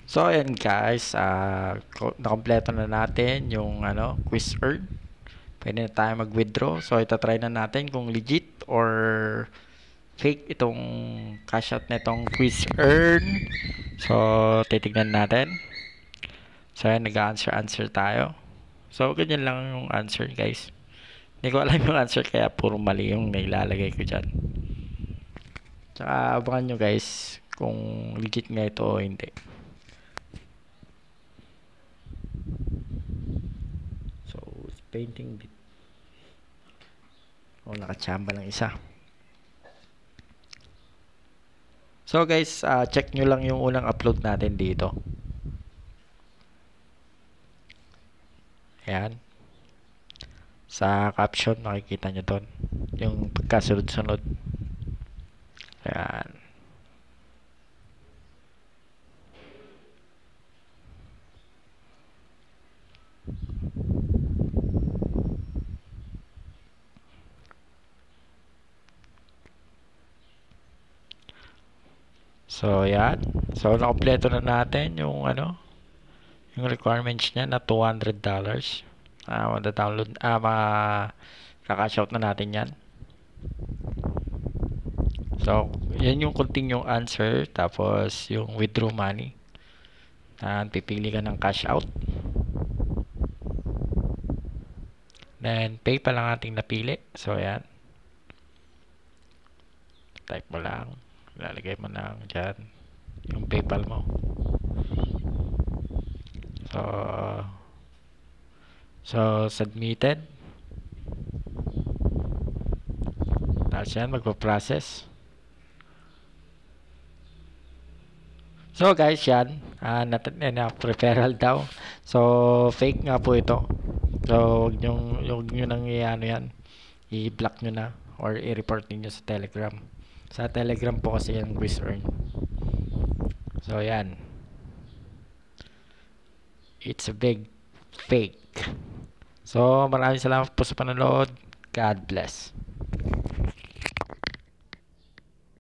So ayan guys, nakompleto na natin yung quiz earn. Pwede na tayo mag-withdraw. So itatry na natin kung legit or fake itong cash out na itong quiz earn. So titignan natin. So ayan, nag-answer tayo. So ganyan lang yung answer guys. Hindi ko alam yung answer kaya puro mali yung nailalagay ko dyan. Tsaka abangan nyo guys kung legit nga ito o hindi. So, painting bit. Oh, nakachamba lang isa. So guys, check nyo lang yung unang upload natin dito. Ayan. Sa caption, makikita nyo doon. Yung pagkasunod-sunod. Ayan. So, ayan. So, nakompleto na natin yung yung requirements niya na $200. Mada-download, kaka-cash out na natin yan. So, yan yung continue answer. Tapos, yung withdraw money. Pipili ka ng cash out. Then, PayPal lang ating napili. So, ayan. Type mo lang. Lalagay mo lang dyan yung PayPal mo. So submitted. Tapos yan, magpa-process. So guys, yan. Referral daw. So, fake nga po ito. So, huwag nyo nang yan. I-block nyo na or i-report niyo sa Telegram. Sa Telegram po kasi yan quiz earn. So, yan. It's a big fake. So, maraming salamat po sa panonood. God bless.